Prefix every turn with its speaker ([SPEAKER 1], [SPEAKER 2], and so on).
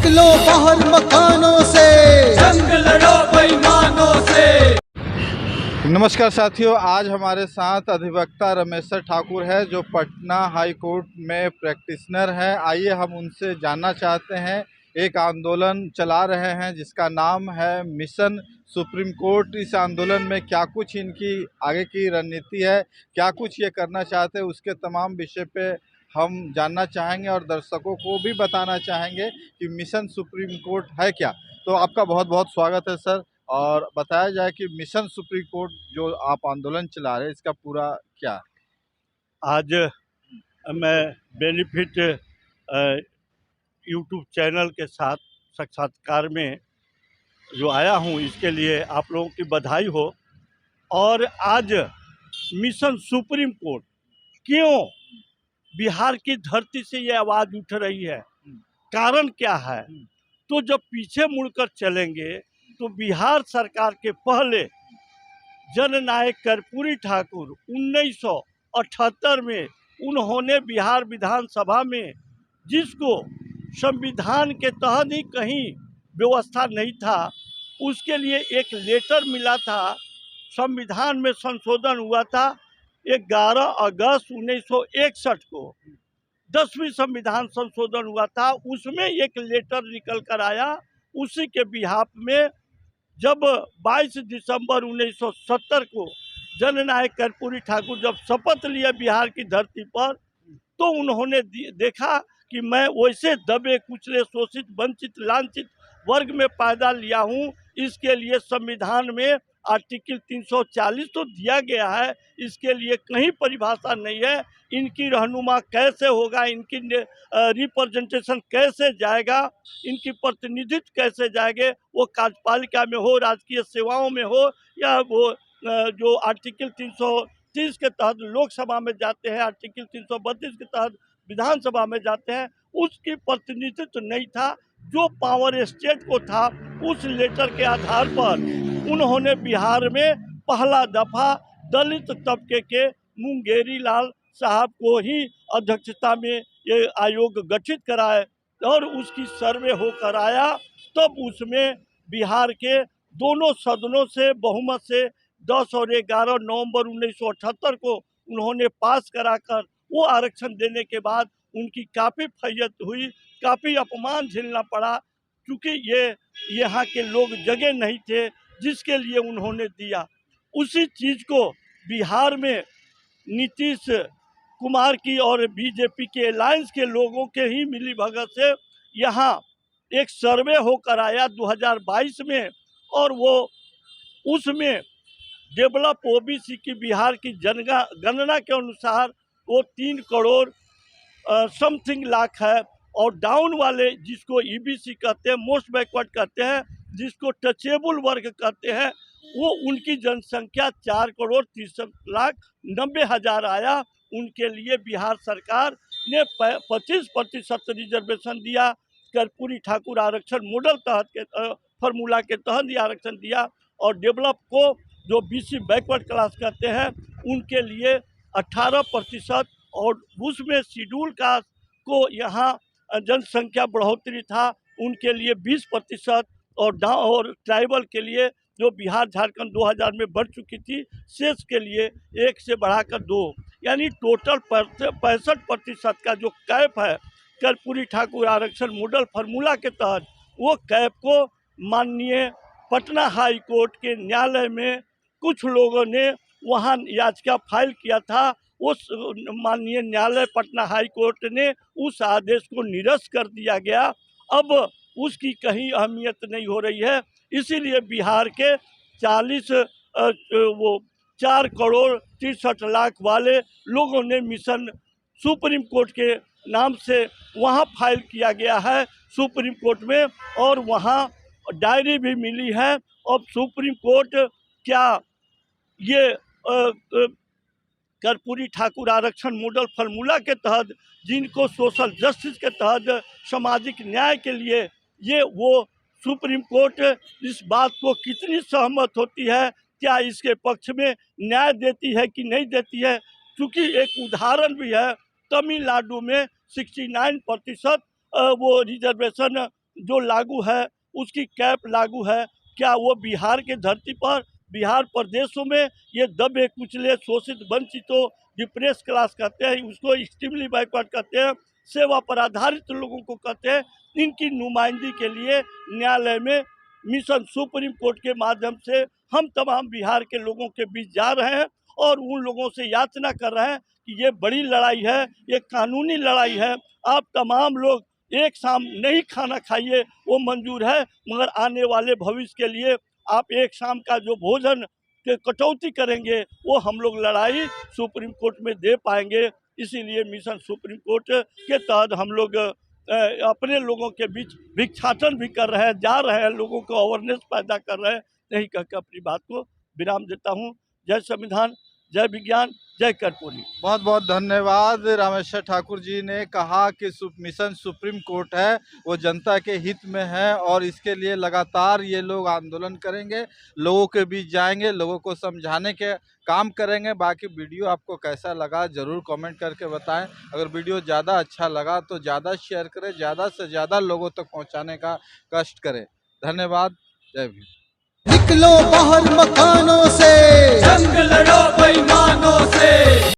[SPEAKER 1] निकलो बाहर मकानों से,
[SPEAKER 2] जंग लड़ो बेईमानों से।
[SPEAKER 3] नमस्कार साथियों, आज हमारे साथ अधिवक्ता रमेश्वर ठाकुर है जो पटना हाई कोर्ट में प्रैक्टिशनर हैं। आइए हम उनसे जानना चाहते हैं। एक आंदोलन चला रहे हैं जिसका नाम है मिशन सुप्रीम कोर्ट। इस आंदोलन में क्या कुछ इनकी आगे की रणनीति है, क्या कुछ ये करना चाहते हैं, उसके तमाम विषय पे हम जानना चाहेंगे और दर्शकों को भी बताना चाहेंगे कि मिशन सुप्रीम कोर्ट है क्या। तो आपका बहुत बहुत स्वागत है सर। और बताया जाए कि मिशन सुप्रीम कोर्ट जो आप आंदोलन चला रहे हैं इसका पूरा क्या है?
[SPEAKER 4] आज मैं बेनिफिट यूट्यूब चैनल के साथ साक्षात्कार में जो आया हूँ, इसके लिए आप लोगों की बधाई हो। और आज मिशन सुप्रीम कोर्ट क्यों बिहार की धरती से ये आवाज़ उठ रही है, कारण क्या है? तो जब पीछे मुड़कर चलेंगे तो बिहार सरकार के पहले जननायक कर्पूरी ठाकुर 1978 में उन्होंने बिहार विधानसभा में, जिसको संविधान के तहत ही कहीं व्यवस्था नहीं था, उसके लिए एक लेटर मिला था। संविधान में संशोधन हुआ था 11 अगस्त 1961 को, 10वीं संविधान संशोधन हुआ था। उसमें एक लेटर निकल कर आया। उसी के बिहाफ में जब 22 दिसंबर 1970 को जननायक कर्पूरी ठाकुर जब शपथ लिए बिहार की धरती पर, तो उन्होंने देखा कि मैं वैसे दबे कुचले शोषित वंचित लांछित वर्ग में पैदा लिया हूँ। इसके लिए संविधान में आर्टिकल 340 तो दिया गया है, इसके लिए कहीं परिभाषा नहीं है। इनकी रहनुमा कैसे होगा, इनकी रिप्रेजेंटेशन कैसे जाएगा, इनकी प्रतिनिधित्व कैसे जाएंगे, वो कार्यपालिका में हो, राजकीय सेवाओं में हो, या वो जो आर्टिकल 330 के तहत लोकसभा में जाते हैं, आर्टिकल 332 के तहत विधानसभा में जाते हैं, उसकी प्रतिनिधित्व नहीं था। जो पावर स्टेट को था, उस लेटर के आधार पर उन्होंने बिहार में पहला दफा दलित तबके के मुंगेरी लाल साहब को ही अध्यक्षता में ये आयोग गठित कराए और उसकी सर्वे होकर आया। तब उसमें बिहार के दोनों सदनों से बहुमत से 10 और 11 नवंबर 1978 को उन्होंने पास कराकर वो आरक्षण देने के बाद उनकी काफ़ी फैयत हुई, काफ़ी अपमान झेलना पड़ा, क्योंकि ये यहाँ के लोग जगह नहीं थे जिसके लिए उन्होंने दिया। उसी चीज़ को बिहार में नीतीश कुमार की और बीजेपी के अलायंस के लोगों के ही मिली भगत से यहाँ एक सर्वे होकर आया 2022 में, और वो उसमें डेवलप ओबीसी की बिहार की गणना के अनुसार वो 3 करोड़ समथिंग लाख है। और डाउन वाले, जिसको ईबीसी कहते हैं, मोस्ट बैकवर्ड कहते हैं, जिसको टचेबल वर्ग कहते हैं, वो उनकी जनसंख्या 4 करोड़ 63 लाख 90 हजार आया। उनके लिए बिहार सरकार ने 25% रिजर्वेशन दिया। कर्पूरी ठाकुर आरक्षण मॉडल तहत के फार्मूला के तहत ही आरक्षण दिया। और डेवलप को, जो बीसी बैकवर्ड क्लास कहते हैं, उनके लिए 18%, और उसमें शेड्यूल कास्ट को यहाँ जनसंख्या बढ़ोतरी था, उनके लिए 20%, और ट्राइबल के लिए, जो बिहार झारखंड 2000 में बढ़ चुकी थी, शेष के लिए 1 से बढ़ाकर 2, यानी टोटल 65% का जो कैप है कर्पूरी ठाकुर आरक्षण मॉडल फार्मूला के तहत, वो कैप को माननीय पटना हाई कोर्ट के न्यायालय में कुछ लोगों ने वहाँ याचिका फाइल किया था। उस माननीय न्यायालय पटना हाई कोर्ट ने उस आदेश को निरस्त कर दिया गया। अब उसकी कहीं अहमियत नहीं हो रही है। इसीलिए बिहार के 4 करोड़ 63 लाख वाले लोगों ने मिशन सुप्रीम कोर्ट के नाम से वहाँ फाइल किया गया है सुप्रीम कोर्ट में, और वहाँ डायरी भी मिली है। अब सुप्रीम कोर्ट क्या ये कर्पूरी ठाकुर आरक्षण मॉडल फार्मूला के तहत, जिनको सोशल जस्टिस के तहत सामाजिक न्याय के लिए ये वो सुप्रीम कोर्ट इस बात को कितनी सहमत होती है, क्या इसके पक्ष में न्याय देती है कि नहीं देती है? क्योंकि एक उदाहरण भी है, तमिलनाडु में 69% वो रिजर्वेशन जो लागू है उसकी कैप लागू है, क्या वो बिहार के धरती पर, बिहार प्रदेशों में ये दबे कुचले शोषित वंचितों, डिप्रेस क्लास कहते हैं उसको, एक्सट्रीमली बैकवर्ड कहते हैं, सेवा पर आधारित लोगों को कहते हैं, इनकी नुमाइंदगी के लिए न्यायालय में मिशन सुप्रीम कोर्ट के माध्यम से हम तमाम बिहार के लोगों के बीच जा रहे हैं और उन लोगों से याचना कर रहे हैं कि ये बड़ी लड़ाई है, ये कानूनी लड़ाई है। आप तमाम लोग एक शाम नहीं खाना खाइए वो मंजूर है, मगर आने वाले भविष्य के लिए आप एक शाम का जो भोजन के कटौती करेंगे वो हम लोग लड़ाई सुप्रीम कोर्ट में दे पाएंगे। इसीलिए मिशन सुप्रीम कोर्ट के तहत हम लोग अपने लोगों के बीच भिक्षाटन भी कर रहे हैं, जा रहे हैं, लोगों को अवेयरनेस पैदा कर रहे हैं। यही कहकर अपनी बात को विराम देता हूँ। जय संविधान, जय विज्ञान, जय कर्पूरी।
[SPEAKER 3] बहुत बहुत धन्यवाद। रामेश्वर ठाकुर जी ने कहा कि मिशन सुप्रीम कोर्ट है वो जनता के हित में है और इसके लिए लगातार ये लोग आंदोलन करेंगे, लोगों के बीच जाएंगे, लोगों को समझाने के काम करेंगे। बाकी वीडियो आपको कैसा लगा ज़रूर कमेंट करके बताएं। अगर वीडियो ज़्यादा अच्छा लगा तो ज़्यादा शेयर करें, ज़्यादा से ज़्यादा लोगों तक पहुँचाने का कष्ट करें। धन्यवाद। जय भीम।
[SPEAKER 1] निकलो बाहर मकानों से,
[SPEAKER 2] जंग लड़ो बेईमानों से।